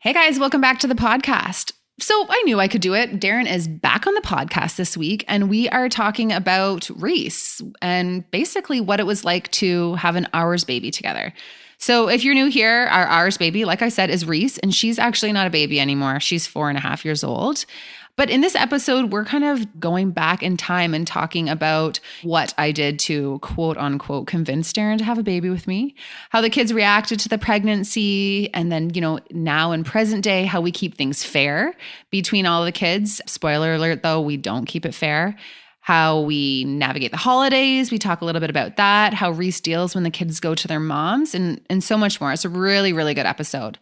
Hey guys, welcome back to the podcast. So I knew I could do it. Darren is back on the podcast this week, and we are talking about Reese and basically what it was like to have an ours baby together. So if you're new here, our ours baby, like I said, is Reese, and she's actually not a baby anymore. She's 4.5 years old. But in this episode, we're kind of going back in time and talking about what I did to quote unquote convince Darren to have a baby with me, how the kids reacted to the pregnancy, and then, now in present day, how we keep things fair between all the kids. Spoiler alert, though, we don't keep it fair. How we navigate the holidays. We talk a little bit about that, how Reese deals when the kids go to their moms, and so much more. It's a really, really good episode.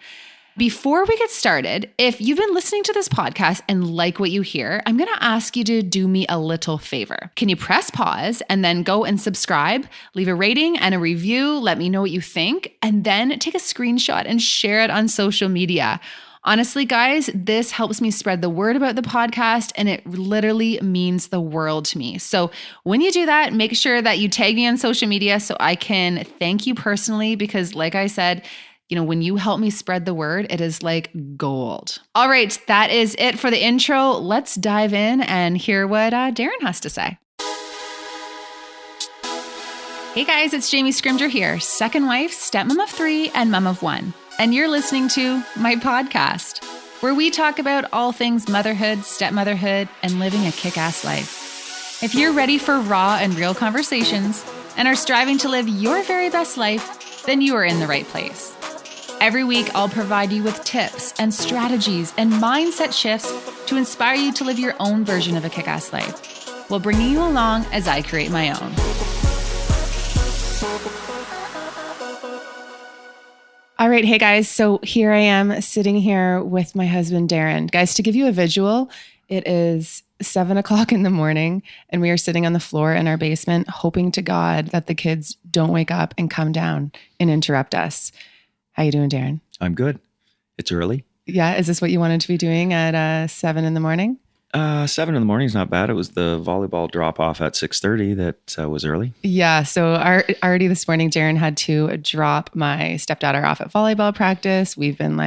Before we get started, if you've been listening to this podcast and like what you hear, I'm going to ask you to do me a little favor. Can you press pause and then go and subscribe, leave a rating and a review, let me know what you think, and then take a screenshot and share it on social media. Honestly, guys, this helps me spread the word about the podcast, and it literally means the world to me. So when you do that, make sure that you tag me on social media so I can thank you personally, because like I said, when you help me spread the word, it is like gold. All right, that is it for the intro. Let's dive in and hear what Darren has to say. Hey guys, it's Jamie Scrimger here, second wife, stepmom of 3, and mom of 1. And you're listening to my podcast, where we talk about all things motherhood, stepmotherhood, and living a kick-ass life. If you're ready for raw and real conversations and are striving to live your very best life, then you are in the right place. Every week, I'll provide you with tips and strategies and mindset shifts to inspire you to live your own version of a kick-ass life, while bringing you along as I create my own. All right, hey guys, so here I am sitting here with my husband, Darren. Guys, to give you a visual, it is 7 o'clock in the morning, and we are sitting on the floor in our basement, hoping to God that the kids don't wake up and come down and interrupt us. How you doing, Darren? I'm good. It's early. Yeah. Is this what you wanted to be doing at 7 in the morning? 7 in the morning is not bad. It was the volleyball drop off at 6:30 that was early. Yeah. So already this morning, Darren had to drop my stepdaughter off at volleyball practice. We've been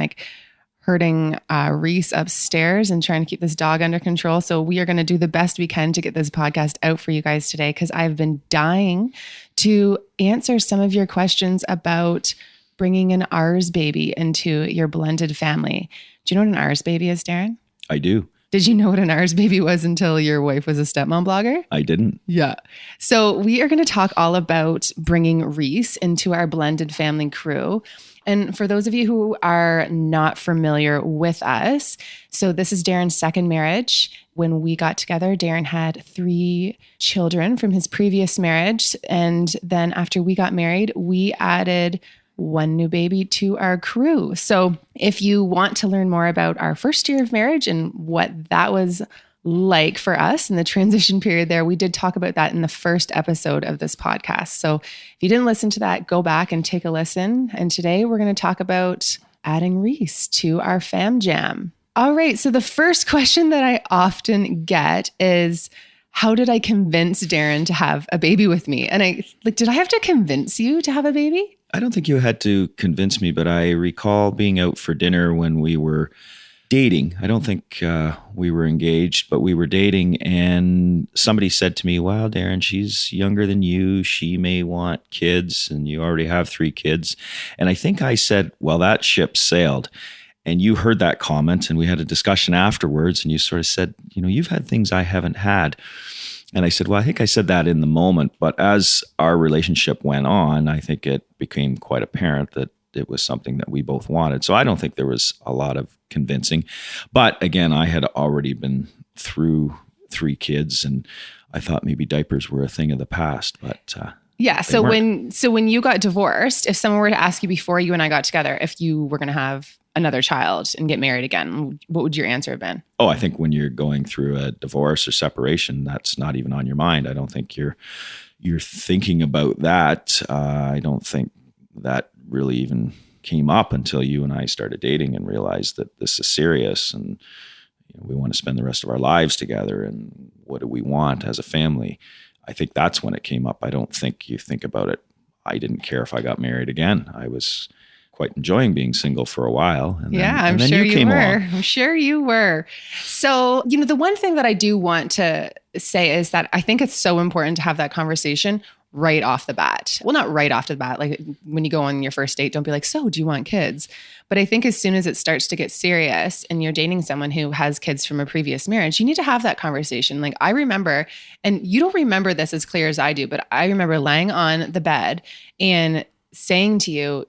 herding Reese upstairs and trying to keep this dog under control. So we are going to do the best we can to get this podcast out for you guys today, because I've been dying to answer some of your questions about bringing an ours baby into your blended family. Do you know what an ours baby is, Darren? I do. Did you know what an ours baby was until your wife was a stepmom blogger? I didn't. Yeah. So we are going to talk all about bringing Reese into our blended family crew. And for those of you who are not familiar with us, so this is Darren's second marriage. When we got together, Darren had 3 children from his previous marriage. And then after we got married, we added 1 new baby to our crew. So if you want to learn more about our first year of marriage and what that was like for us in the transition period there, we did talk about that in the first episode of this podcast. So if you didn't listen to that, go back and take a listen. And today we're going to talk about adding Reese to our fam jam. All right. So the first question that I often get is, how did I convince Darren to have a baby with me? And did I have to convince you to have a baby? I don't think you had to convince me, but I recall being out for dinner when we were dating. I don't think we were engaged, but we were dating. And somebody said to me, "Wow, Darren, she's younger than you. She may want kids, and you already have 3 kids." And I think I said, "Well, that ship sailed." And you heard that comment, and we had a discussion afterwards, and you sort of said, "You've had things I haven't had." And I said, well, I think I said that in the moment, but as our relationship went on, I think it became quite apparent that it was something that we both wanted. So I don't think there was a lot of convincing. But again, I had already been through 3 kids, and I thought maybe diapers were a thing of the past, but yeah. So when you got divorced, if someone were to ask you before you and I got together, if you were going to have another child and get married again, what would your answer have been? Oh, I think when you're going through a divorce or separation, that's not even on your mind. I don't think you're thinking about that. I don't think that really even came up until you and I started dating and realized that this is serious, and we want to spend the rest of our lives together, and what do we want as a family? I think that's when it came up. I don't think you think about it. I didn't care if I got married again. I was quite enjoying being single for a while. And yeah, then, I'm and then sure you you came were. along. I'm sure you were. So, the one thing that I do want to say is that I think it's so important to have that conversation right off the bat. Well, not right off the bat. Like when you go on your first date, don't be like, so do you want kids? But I think as soon as it starts to get serious and you're dating someone who has kids from a previous marriage, you need to have that conversation. Like I remember, and you don't remember this as clear as I do, but I remember laying on the bed and saying to you,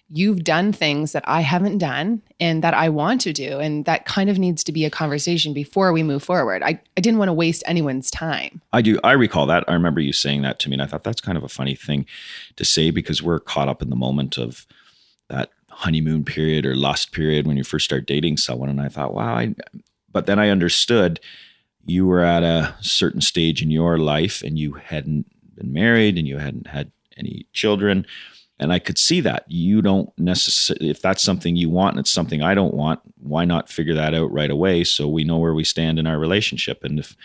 you've done things that I haven't done and that I want to do. And that kind of needs to be a conversation before we move forward. I didn't want to waste anyone's time. I do. I recall that. I remember you saying that to me. And I thought that's kind of a funny thing to say because we're caught up in the moment of that honeymoon period or lust period when you first start dating someone. And I thought, wow. But then I understood you were at a certain stage in your life and you hadn't been married and you hadn't had any children. And I could see that you don't necessarily, if that's something you want and it's something I don't want, why not figure that out right away so we know where we stand in our relationship? And if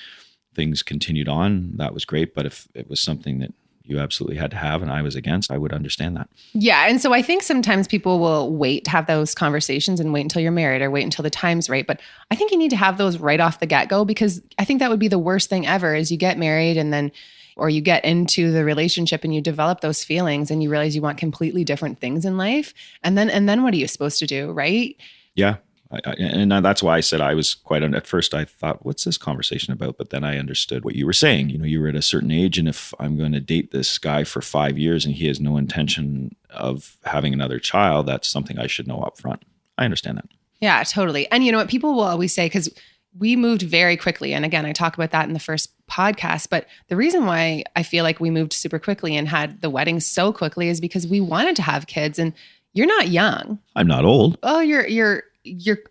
things continued on, that was great. But if it was something that you absolutely had to have and I was against, I would understand that. Yeah. And so I think sometimes people will wait to have those conversations and wait until you're married or wait until the time's right. But I think you need to have those right off the get-go because I think that would be the worst thing ever is you get married and then or you get into the relationship and you develop those feelings and you realize you want completely different things in life. And then what are you supposed to do? Right. Yeah. And that's why I said I was at first I thought, what's this conversation about? But then I understood what you were saying. You were at a certain age and if I'm going to date this guy for 5 years and he has no intention of having another child, that's something I should know up front. I understand that. Yeah, totally. And you know what people will always say, because we moved very quickly. And again, I talk about that in the first podcast. But the reason why I feel like we moved super quickly and had the wedding so quickly is because we wanted to have kids. And you're not young. I'm not old. Oh, you're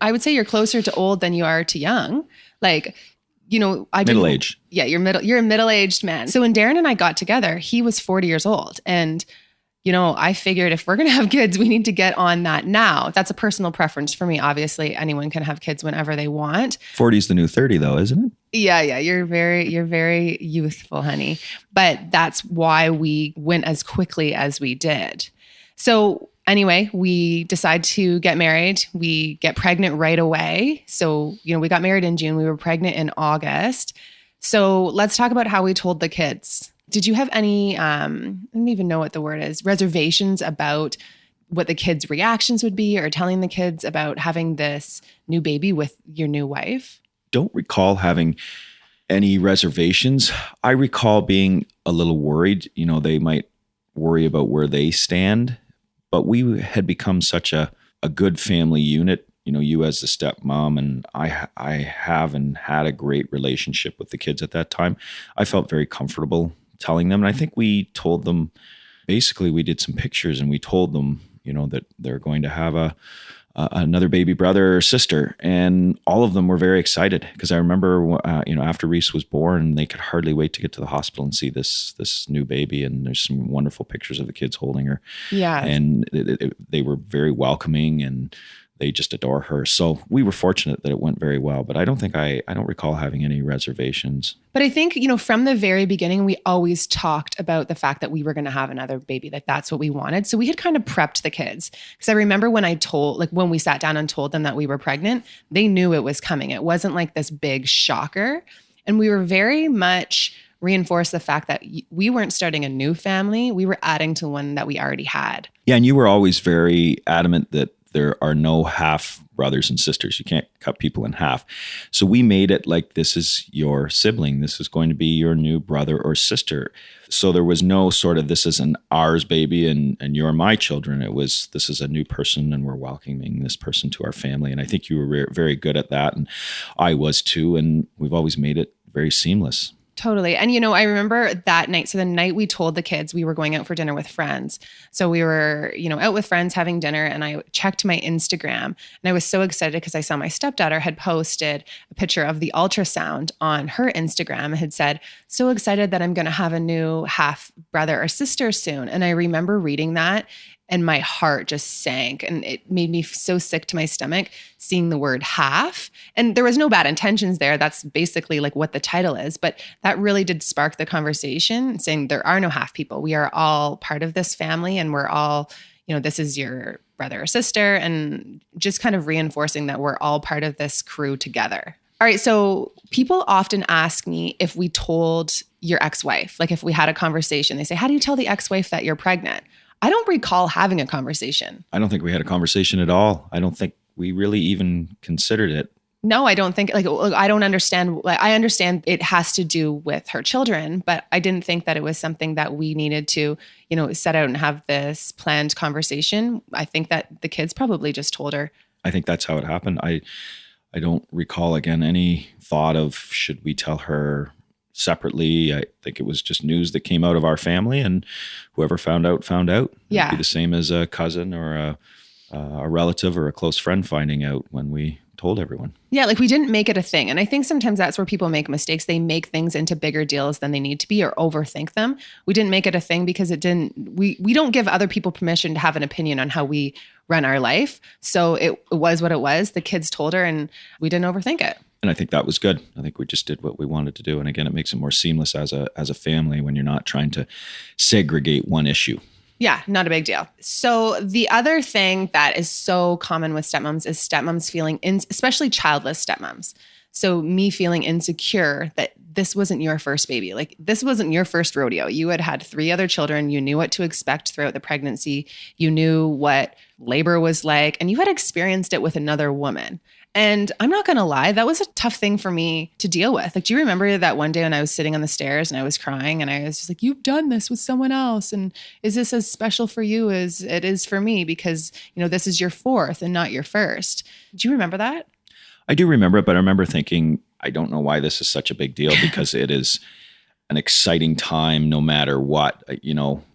I would say you're closer to old than you are to young. Like, middle age. Yeah, you're a middle-aged man. So when Darren and I got together, he was 40 years old. And I figured if we're going to have kids, we need to get on that now. That's a personal preference for me. Obviously, anyone can have kids whenever they want. 40 is the new 30 though, isn't it? Yeah. You're very youthful, honey. But that's why we went as quickly as we did. So anyway, we decide to get married. We get pregnant right away. So, we got married in June. We were pregnant in August. So let's talk about how we told the kids. Did you have any, I don't even know what the word is, reservations about what the kids' reactions would be or telling the kids about having this new baby with your new wife? Don't recall having any reservations. I recall being a little worried. They might worry about where they stand, but we had become such a good family unit. You as the stepmom and I have and had a great relationship with the kids at that time. I felt very comfortable telling them. And I think we told them, basically we did some pictures and we told them, that they're going to have another baby brother or sister. And all of them were very excited because I remember, after Reese was born, they could hardly wait to get to the hospital and see this new baby. And there's some wonderful pictures of the kids holding her. Yeah. And they were very welcoming and they just adore her. So we were fortunate that it went very well, but I don't recall having any reservations. But I think, from the very beginning, we always talked about the fact that we were going to have another baby, that that's what we wanted. So we had kind of prepped the kids. Because I remember when when we sat down and told them that we were pregnant, they knew it was coming. It wasn't like this big shocker. And we were very much reinforced the fact that we weren't starting a new family. We were adding to one that we already had. Yeah. And you were always very adamant that there are no half brothers and sisters. You can't cut people in half. So we made it like this is your sibling. This is going to be your new brother or sister. So there was no sort of this is an ours baby and you're my children. It was this is a new person and we're welcoming this person to our family. And I think you were very good at that. And I was too. And we've always made it very seamless. Totally. And, I remember that night. So the night we told the kids we were going out for dinner with friends. So we were, out with friends having dinner and I checked my Instagram and I was so excited because I saw my stepdaughter had posted a picture of the ultrasound on her Instagram and had said, so excited that I'm going to have a new half brother or sister soon. And I remember reading that and my heart just sank and it made me so sick to my stomach seeing the word half. And there was no bad intentions there. That's basically like what the title is. But that really did spark the conversation saying there are no half people. We are all part of this family and we're all, this is your brother or sister, and just kind of reinforcing that we're all part of this crew together. All right. So people often ask me if we told your ex-wife, like if we had a conversation, they say, how do you tell the ex-wife that you're pregnant? I don't recall having a conversation. I don't think we had a conversation at all. I don't think we really even considered it. No, I don't think, I don't understand. I understand it has to do with her children, but I didn't think that it was something that we needed to, set out and have this planned conversation. I think that the kids probably just told her. I think that's how it happened. I don't recall, again, any thought of should we tell her separately. I think it was just news that came out of our family, and whoever found out, found out. Yeah. It'd be the same as a cousin or a relative or a close friend finding out when we told everyone. Yeah, we didn't make it a thing. And I think sometimes that's where people make mistakes. They make things into bigger deals than they need to be or overthink them. We didn't make it a thing because we don't give other people permission to have an opinion on how we run our life. So it was what it was. The kids told her and we didn't overthink it. And I think that was good. I think we just did what we wanted to do. And again, it makes it more seamless as a family when you're not trying to segregate one issue. Yeah, not a big deal. So the other thing that is so common with stepmoms is stepmoms feeling, especially childless stepmoms. So me feeling insecure that this wasn't your first baby. This wasn't your first rodeo. You had had 3 other children. You knew what to expect throughout the pregnancy. You knew what labor was like, and you had experienced it with another woman. And I'm not going to lie, that was a tough thing for me to deal with. Do you remember that one day when I was sitting on the stairs and I was crying and I was just like, you've done this with someone else. And is this as special for you as it is for me? Because, this is your 4th and not your first. Do you remember that? I do remember it, but I remember thinking, I don't know why this is such a big deal because it is an exciting time no matter what.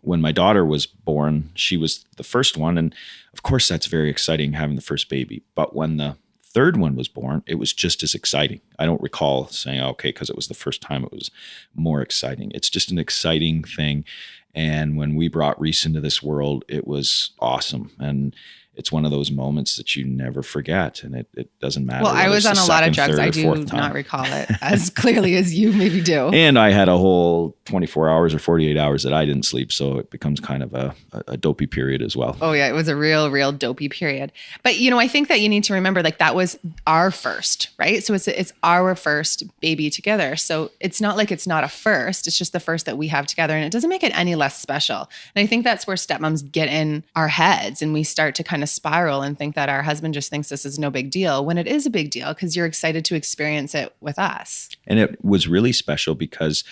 When my daughter was born, she was the first one. And of course, that's very exciting having the first baby. But when the 3rd one was born, it was just as exciting. I don't recall saying, okay, because it was the first time, it was more exciting. It's just an exciting thing. And when we brought Reese into this world, it was awesome. And it's one of those moments that you never forget. And it doesn't matter. Well, I was on a lot of drugs. I do not recall it as clearly as you maybe do. And I had a whole 24 hours or 48 hours that I didn't sleep. So it becomes kind of a dopey period as well. Oh yeah, it was a real dopey period. But I think that you need to remember that was our first, right? So it's our first baby together. So it's not like it's not a first. It's just the first that we have together. And it doesn't make it any less special. And I think that's where stepmoms get in our heads and we start to kind of spiral and think that our husband just thinks this is no big deal when it is a big deal because you're excited to experience it with us. And it was really special because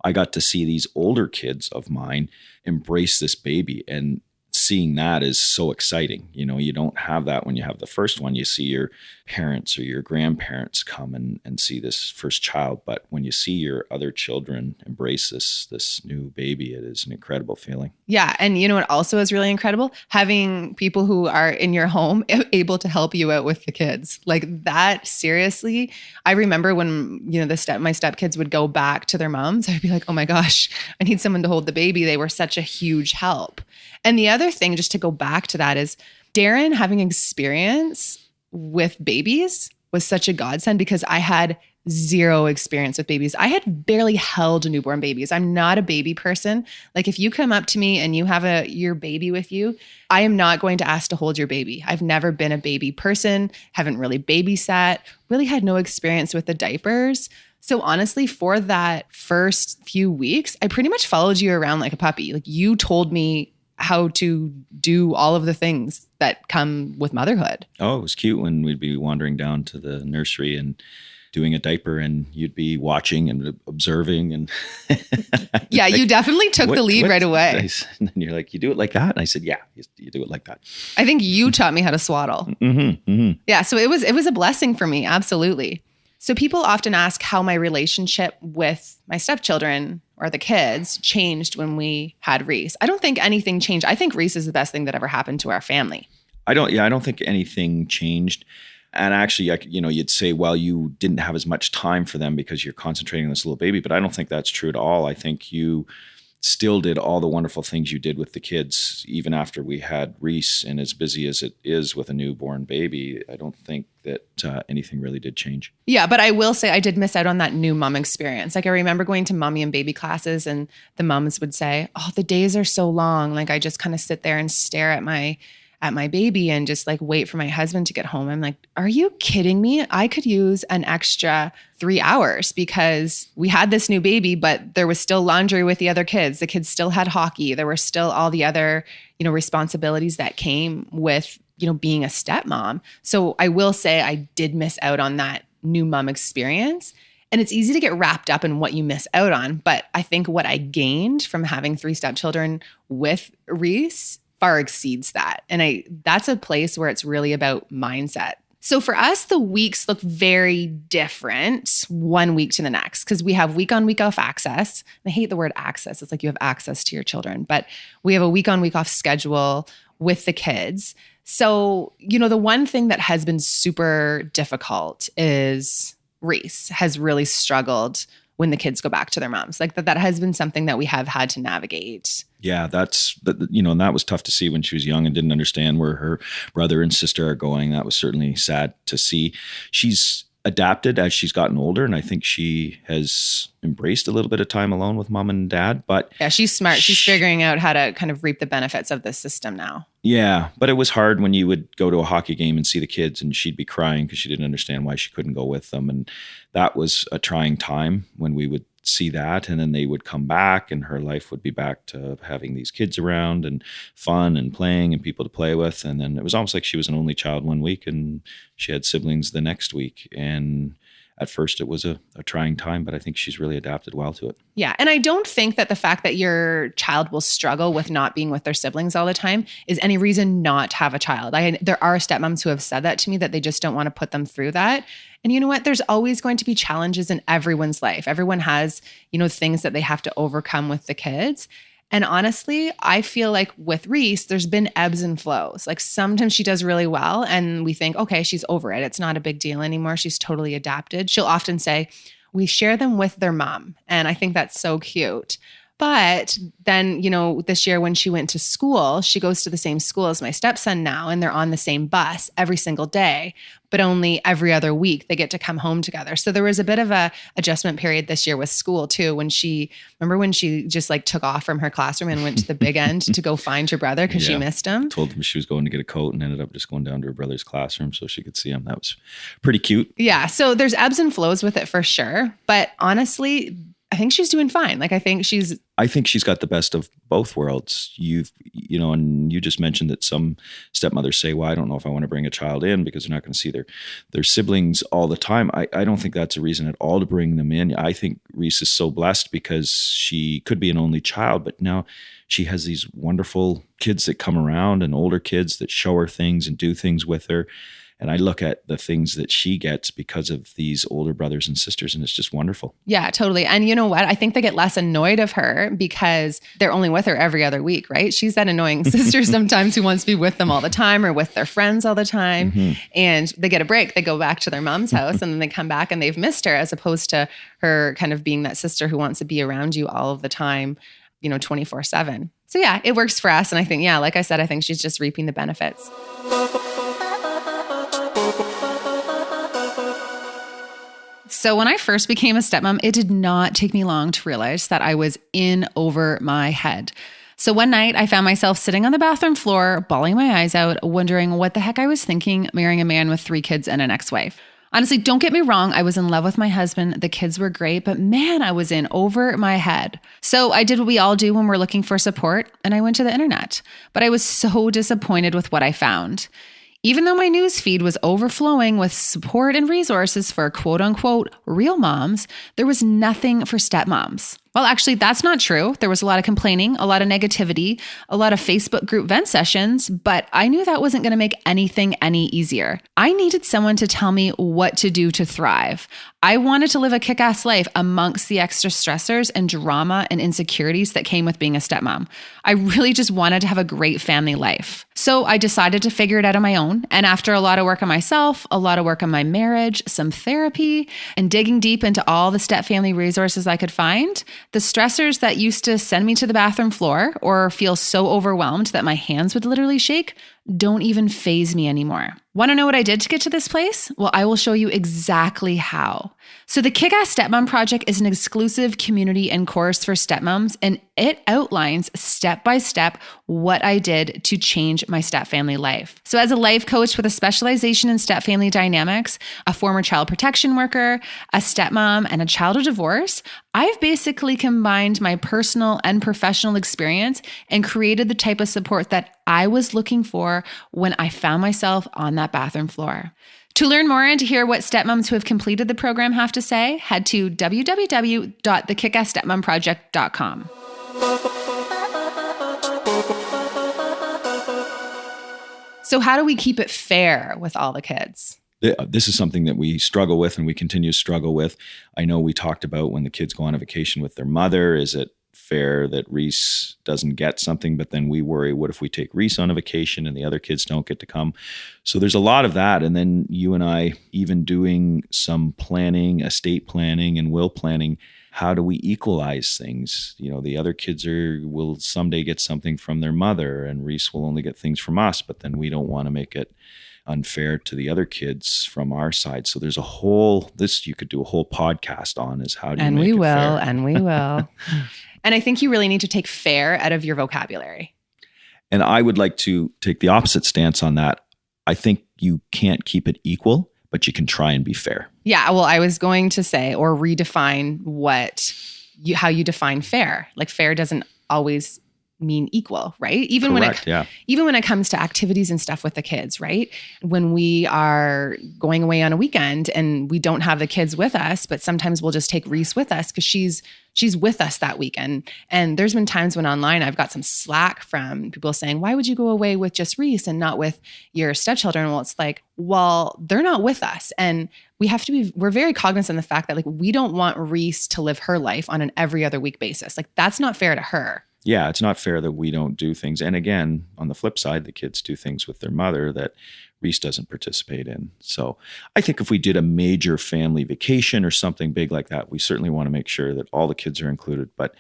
I got to see these older kids of mine embrace this baby, and seeing that is so exciting. You don't have that when you have the first one. You see your parents or your grandparents come and see this first child. But when you see your other children embrace this new baby, it is an incredible feeling. Yeah. And what also is really incredible? Having people who are in your home able to help you out with the kids. That, seriously, I remember when, my stepkids would go back to their moms, I'd be like, oh my gosh, I need someone to hold the baby. They were such a huge help. And the other thing, just to go back to that, is Darren having experience with babies was such a godsend because I had 0 experience with babies. I had barely held newborn babies. I'm not a baby person. If you come up to me and you have your baby with you, I am not going to ask to hold your baby. I've never been a baby person, haven't really babysat, really had no experience with the diapers. So honestly, for that first few weeks, I pretty much followed you around like a puppy. You told me how to do all of the things that come with motherhood. Oh, it was cute when we'd be wandering down to the nursery and doing a diaper and you'd be watching and observing. And yeah, you definitely took the lead right away. And then you're like, you do it like that? And I said, yeah, you do it like that. I think you taught me how to swaddle. Mm-hmm, mm-hmm. Yeah, so it was a blessing for me. Absolutely. So people often ask how my relationship with my stepchildren or the kids changed when we had Reese. I don't think anything changed. I think Reese is the best thing that ever happened to our family. I don't think anything changed. And actually, you'd say, well, you didn't have as much time for them because you're concentrating on this little baby, but I don't think that's true at all. I think you still did all the wonderful things you did with the kids, even after we had Reese. And as busy as it is with a newborn baby, I don't think that anything really did change. Yeah, but I will say I did miss out on that new mom experience. Like I remember going to mommy and baby classes and the moms would say, oh, the days are so long. Like I just kind of sit there and stare at my baby and just like wait for my husband to get home. I'm like, are you kidding me? I could use an extra 3 hours because we had this new baby, but there was still laundry with the other kids. The kids still had hockey. There were still all the other, responsibilities that came with, being a stepmom. So I will say I did miss out on that new mom experience. And it's easy to get wrapped up in what you miss out on. But I think what I gained from having 3 stepchildren with Reese far exceeds that. And that's a place where it's really about mindset. So for us, the weeks look very different one week to the next because we have week on, week off access. I hate the word access. It's like you have access to your children, but we have a week on, week off schedule with the kids. So, the one thing that has been super difficult is Reese has really struggled when the kids go back to their moms. Like that has been something that we have had to navigate. Yeah, and that was tough to see when she was young and didn't understand where her brother and sister are going. That was certainly sad to see. She's adapted as she's gotten older, and I think she has embraced a little bit of time alone with mom and dad. But yeah, she's smart. She's figuring out how to kind of reap the benefits of this system now. Yeah, but it was hard when you would go to a hockey game and see the kids and she'd be crying because she didn't understand why she couldn't go with them. And that was a trying time when we would see that, and then they would come back and her life would be back to having these kids around and fun and playing and people to play with. And then it was almost like she was an only child one week and she had siblings the next week. And at first it was a trying time, but I think she's really adapted well to it. Yeah. And I don't think that the fact that your child will struggle with not being with their siblings all the time is any reason not to have a child. There are stepmoms who have said that to me, that they just don't want to put them through that. And you know what? There's always going to be challenges in everyone's life. Everyone has, things that they have to overcome with the kids. And honestly, I feel like with Reese, there's been ebbs and flows. Like sometimes she does really well and we think, okay, she's over it. It's not a big deal anymore. She's totally adapted. She'll often say, we share them with their mom. And I think that's so cute. But then, this year when she went to school, she goes to the same school as my stepson now, and they're on the same bus every single day, but only every other week they get to come home together. So there was a bit of a adjustment period this year with school too, when she just like took off from her classroom and went to the big end to go find her brother because she missed him. Told him she was going to get a coat and ended up just going down to her brother's classroom so she could see him. That was pretty cute. Yeah. So there's ebbs and flows with it for sure. But honestly, I think she's doing fine. Like I think she's got the best of both worlds. And you just mentioned that some stepmothers say, well, I don't know if I want to bring a child in because they're not going to see their siblings all the time. I don't think that's a reason at all to bring them in. I think Reese is so blessed because she could be an only child, but now she has these wonderful kids that come around and older kids that show her things and do things with her. And I look at the things that she gets because of these older brothers and sisters, and it's just wonderful. Yeah, totally. And you know what? I think they get less annoyed of her because they're only with her every other week, right? She's that annoying sister sometimes who wants to be with them all the time or with their friends all the time. Mm-hmm. And they get a break. They go back to their mom's house and then they come back and they've missed her, as opposed to her kind of being that sister who wants to be around you all of the time, 24/7. So yeah, it works for us. And I think, like I said, I think she's just reaping the benefits. So when I first became a stepmom, it did not take me long to realize that I was in over my head. So one night I found myself sitting on the bathroom floor, bawling my eyes out, wondering what the heck I was thinking, marrying a man with 3 kids and an ex-wife. Honestly, don't get me wrong. I was in love with my husband. The kids were great, but man, I was in over my head. So I did what we all do when we're looking for support, and I went to the internet. But I was so disappointed with what I found. Even though my news feed was overflowing with support and resources for quote unquote real moms, there was nothing for stepmoms. Well, actually, that's not true. There was a lot of complaining, a lot of negativity, a lot of Facebook group vent sessions, but I knew that wasn't going to make anything any easier. I needed someone to tell me what to do to thrive. I wanted to live a kick-ass life amongst the extra stressors and drama and insecurities that came with being a stepmom. I really just wanted to have a great family life. So I decided to figure it out on my own. And after a lot of work on myself, a lot of work on my marriage, some therapy, and digging deep into all the step family resources I could find, The stressors that used to send me to the bathroom floor or feel so overwhelmed that my hands would literally shake don't even faze me anymore. Want to know what I did to get to this place? Well, I will show you exactly how. So the Kick-Ass Stepmom Project is an exclusive community and course for stepmoms, and it outlines step by step what I did to change my stepfamily life. So as a life coach with a specialization in stepfamily dynamics, a former child protection worker, a stepmom, and a child of divorce, I've basically combined my personal and professional experience and created the type of support that I was looking for when I found myself on that bathroom floor. To learn more and to hear what stepmoms who have completed the program have to say, head to www.thekickassstepmomproject.com. So how do we keep it fair with all the kids? This is something that we struggle with and we continue to struggle with. I know we talked about when the kids go on a vacation with their mother, is it fair that Reese doesn't get something, but then we worry, what if we take Reese on a vacation and the other kids don't get to come? So there's a lot of that. And then you and I, even doing some planning, estate planning and will planning, how do we equalize things? You know, the other kids will someday get something from their mother and Reese will only get things from us, but then we don't want to make it unfair to the other kids from our side. So there's you could do a whole podcast on is how do you make it fair? And we will. And I think you really need to take fair out of your vocabulary. And I would like to take the opposite stance on that. I think you can't keep it equal, but you can try and be fair. Yeah. Well, I was going to say, or redefine how you define fair. Like fair doesn't always mean equal, right? Even when it comes to activities and stuff with the kids, right? When we are going away on a weekend and we don't have the kids with us, but sometimes we'll just take Reese with us because she's with us that weekend. And there's been times when online I've got some slack from people saying, why would you go away with just Reese and not with your stepchildren? Well, it's like, well, they're not with us. And we're very cognizant of the fact that like, we don't want Reese to live her life on an every other week basis. Like that's not fair to her. Yeah, it's not fair that we don't do things. And again, on the flip side, the kids do things with their mother that Reese doesn't participate in. So I think if we did a major family vacation or something big like that, we certainly want to make sure that all the kids are included. But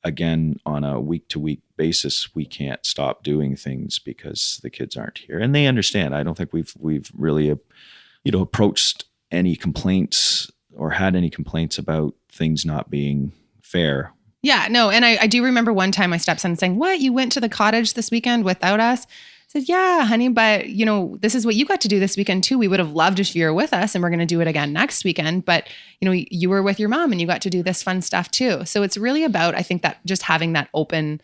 again, on a week-to-week basis, we can't stop doing things because the kids aren't here. And they understand. I don't think we've really approached any complaints or had any complaints about things not being fair. Yeah, no. And I do remember one time my stepson saying, what, you went to the cottage this weekend without us? I said, yeah, honey, but this is what you got to do this weekend too. We would have loved if you were with us and we're going to do it again next weekend. But, you were with your mom and you got to do this fun stuff too. So it's really about, I think, that just having that open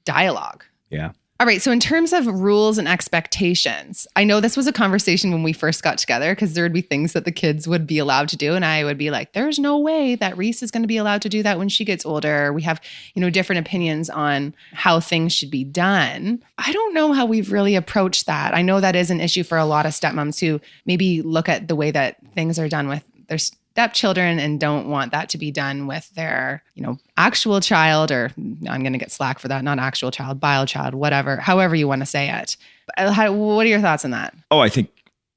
dialogue. Yeah. All right. So in terms of rules and expectations, I know this was a conversation when we first got together because there would be things that the kids would be allowed to do. And I would be like, there's no way that Reese is going to be allowed to do that when she gets older. We have, different opinions on how things should be done. I don't know how we've really approached that. I know that is an issue for a lot of stepmoms who maybe look at the way that things are done with their stepchildren and don't want that to be done with their, actual child, or I'm going to get slack for that, not actual child, bio child, whatever, however you want to say it. What are your thoughts on that? Oh, I think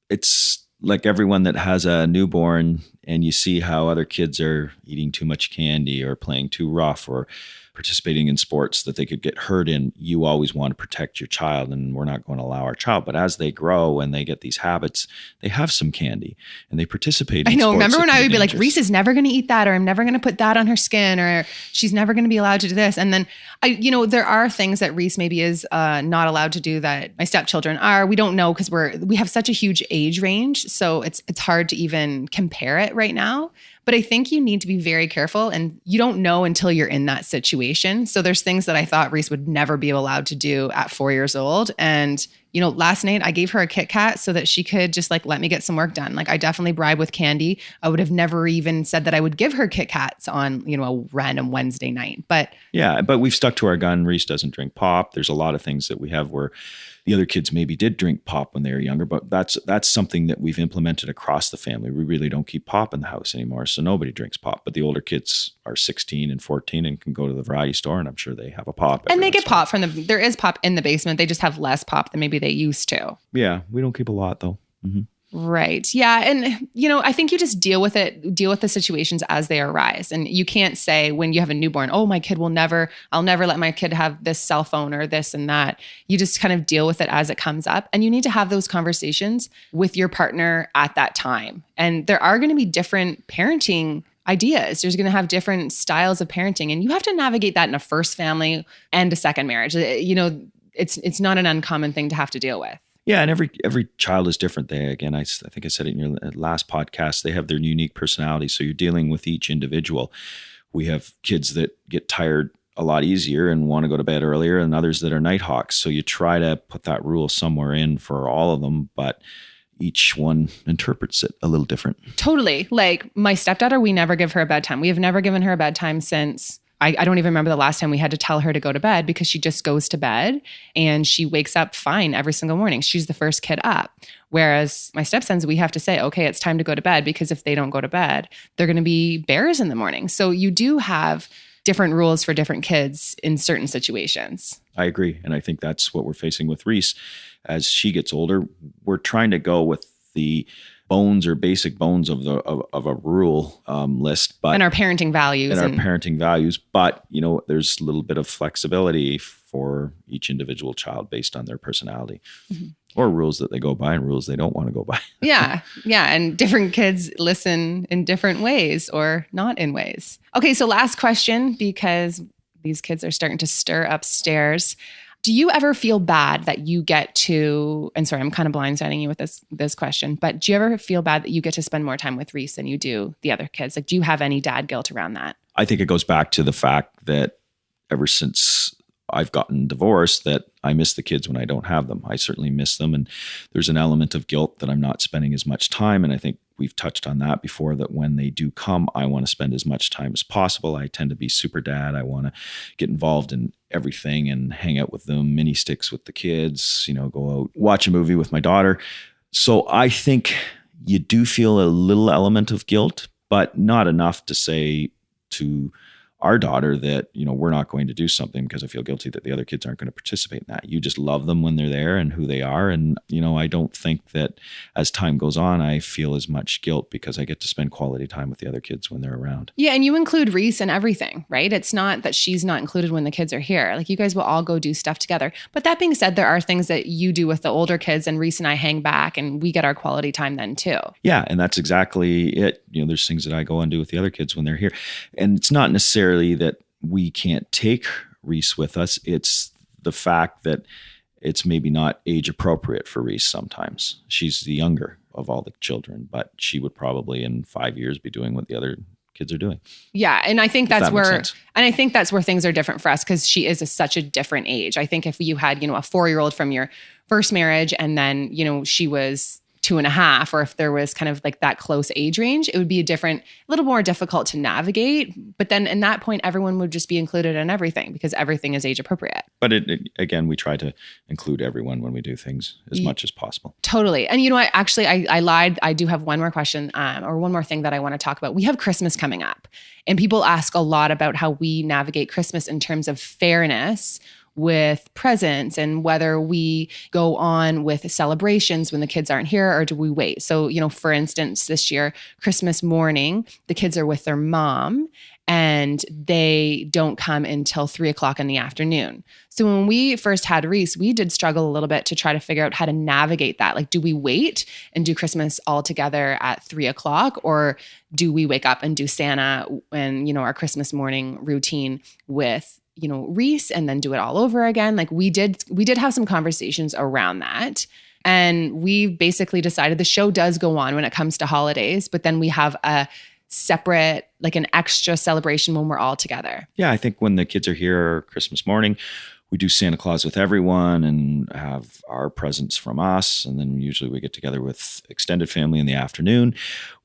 it's like everyone that has a newborn and you see how other kids are eating too much candy or playing too rough or participating in sports that they could get hurt in. You always want to protect your child, and we're not going to allow our child. But as they grow and they get these habits, they have some candy and they participate in I know. sports. Remember when I would be like, Reese is never going to eat that, or I'm never going to put that on her skin, or she's never going to be allowed to do this. And then there are things that Reese maybe is not allowed to do that my stepchildren are. We don't know because we have such a huge age range. So it's hard to even compare it right now. But I think you need to be very careful, and you don't know until you're in that situation. So there's things that I thought Reese would never be allowed to do at 4 years old. And, last night I gave her a Kit Kat so that she could just let me get some work done. I definitely bribe with candy. I would have never even said that I would give her Kit Kats on, a random Wednesday night. But yeah, but we've stuck to our gun. Reese doesn't drink pop. There's a lot of things that we have where the other kids maybe did drink pop when they were younger, but that's something that we've implemented across the family. We really don't keep pop in the house anymore, so nobody drinks pop. But the older kids are 16 and 14 and can go to the variety store, and I'm sure they have a pop. And they get pop from there is pop in the basement. They just have less pop than maybe they used to. Yeah, we don't keep a lot though. Mm-hmm. Right. Yeah. And, I think you just deal with the situations as they arise. And you can't say when you have a newborn, oh, I'll never let my kid have this cell phone or this and that. You just kind of deal with it as it comes up. And you need to have those conversations with your partner at that time. And there are going to be different parenting ideas. There's going to have different styles of parenting. And you have to navigate that in a first family and a second marriage. It's not an uncommon thing to have to deal with. Yeah, and every child is different. I think I said it in your last podcast. They have their unique personality, so you're dealing with each individual. We have kids that get tired a lot easier and want to go to bed earlier, and others that are nighthawks. So you try to put that rule somewhere in for all of them, but each one interprets it a little different. Totally. Like my stepdaughter, we never give her a bedtime. We have never given her a bedtime since I don't even remember the last time we had to tell her to go to bed, because she just goes to bed and she wakes up fine every single morning. She's the first kid up. Whereas my stepsons, we have to say, okay, it's time to go to bed, because if they don't go to bed, they're going to be bears in the morning. So you do have different rules for different kids in certain situations. I agree. And I think that's what we're facing with Reese. As she gets older, we're trying to go with the bones or basic bones of a rule list, but and our parenting values but there's a little bit of flexibility for each individual child based on their personality. Mm-hmm. Or rules that they go by and rules they don't want to go by. Yeah. And different kids listen in different ways or not in ways. Okay, so last question, because these kids are starting to stir upstairs. Do you ever feel bad that you get to, and sorry, I'm kind of blindsiding you with this question, but do you ever feel bad that you get to spend more time with Reese than you do the other kids? Like, do you have any dad guilt around that? I think it goes back to the fact that ever since I've gotten divorced, that I miss the kids when I don't have them. I certainly miss them. And there's an element of guilt that I'm not spending as much time. And I think we've touched on that before, that when they do come, I want to spend as much time as possible. I tend to be super dad. I want to get involved in everything and hang out with them, mini sticks with the kids, go out, watch a movie with my daughter. So I think you do feel a little element of guilt, but not enough to say to our daughter that, we're not going to do something because I feel guilty that the other kids aren't going to participate in that. You just love them when they're there and who they are. And, I don't think that as time goes on, I feel as much guilt because I get to spend quality time with the other kids when they're around. Yeah. And you include Reese in everything, right? It's not that she's not included when the kids are here. Like, you guys will all go do stuff together. But that being said, there are things that you do with the older kids, and Reese and I hang back and we get our quality time then too. Yeah. And that's exactly it. There's things that I go and do with the other kids when they're here. And it's not necessarily that we can't take Reese with us. It's the fact that it's maybe not age appropriate for Reese sometimes. She's the younger of all the children, but she would probably in 5 years be doing what the other kids are doing. Yeah. And I think that's where things are different for us, because she is such a different age. I think if you had, a 4-year-old from your first marriage and then, she was 2.5, or if there was kind of like that close age range, it would be a little more difficult to navigate. But then in that point, everyone would just be included in everything because everything is age appropriate. But again, we try to include everyone when we do things as much as possible. Totally. And I lied. I do have one more question or one more thing that I want to talk about. We have Christmas coming up, and people ask a lot about how we navigate Christmas in terms of fairness with presents, and whether we go on with celebrations when the kids aren't here, or do we wait? So, for instance, this year, Christmas morning, the kids are with their mom and they don't come until 3:00 in the afternoon. So when we first had Reese, we did struggle a little bit to try to figure out how to navigate that. Like, do we wait and do Christmas all together at 3:00, or do we wake up and do Santa and, our Christmas morning routine with Reese and then do it all over again? Like, we did have some conversations around that. And we basically decided the show does go on when it comes to holidays, but then we have a separate, like an extra celebration when we're all together. Yeah, I think when the kids are here Christmas morning, we do Santa Claus with everyone and have our presents from us. And then usually we get together with extended family in the afternoon.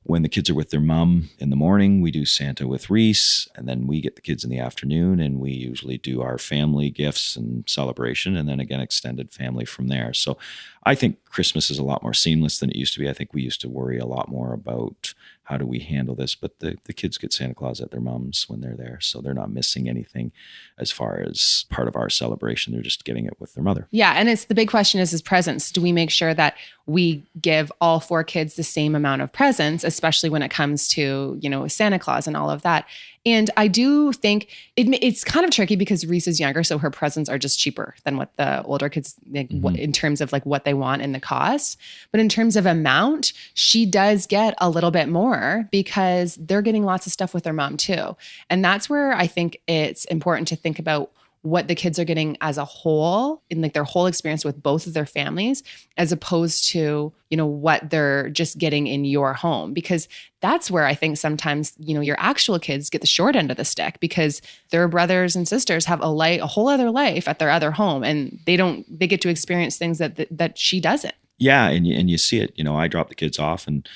when the kids are with their mom in the morning, we do Santa with Reese, and then we get the kids in the afternoon, and we usually do our family gifts and celebration, and then again, extended family from there. So I think Christmas is a lot more seamless than it used to be. I think we used to worry a lot more about how do we handle this, but the kids get Santa Claus at their mom's when they're there, so they're not missing anything as far as part of our celebration. They're just getting it with their mother. Yeah, and it's the big question is presents. Do we make sure that we give all 4 kids the same amount of presents, especially when it comes to, Santa Claus and all of that? And I do think it's kind of tricky because Reese is younger, so her presents are just cheaper than what the older kids, in terms of like what they want and the cost. But in terms of amount, she does get a little bit more because they're getting lots of stuff with their mom too. And that's where I think it's important to think about what the kids are getting as a whole in like their whole experience with both of their families, as opposed to, what they're just getting in your home. Because that's where I think sometimes, your actual kids get the short end of the stick because their brothers and sisters have a whole other life at their other home, and they get to experience things that she doesn't. Yeah. And you see it, I drop the kids off and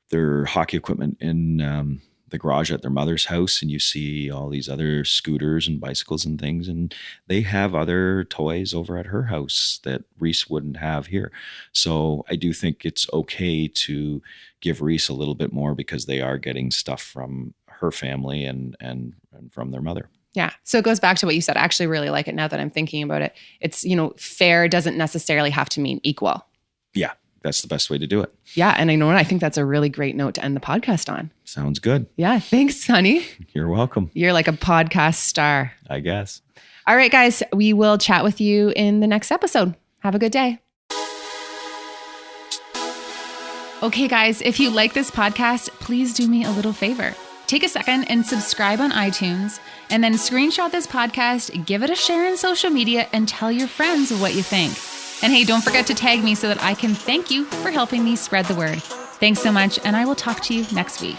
their hockey equipment in, the garage at their mother's house, and you see all these other scooters and bicycles and things, and they have other toys over at her house that Reese wouldn't have here. So I do think it's okay to give Reese a little bit more because they are getting stuff from her family and from their mother. Yeah. So it goes back to what you said. I actually really like it now that I'm thinking about it. It's, fair doesn't necessarily have to mean equal. Yeah. That's the best way to do it. Yeah. And I think that's a really great note to end the podcast on. Sounds good. Yeah. Thanks, honey. You're welcome. You're like a podcast star. I guess. All right, guys. We will chat with you in the next episode. Have a good day. Okay, guys. If you like this podcast, please do me a little favor. Take a second and subscribe on iTunes, and then screenshot this podcast, give it a share in social media, and tell your friends what you think. And hey, don't forget to tag me so that I can thank you for helping me spread the word. Thanks so much, and I will talk to you next week.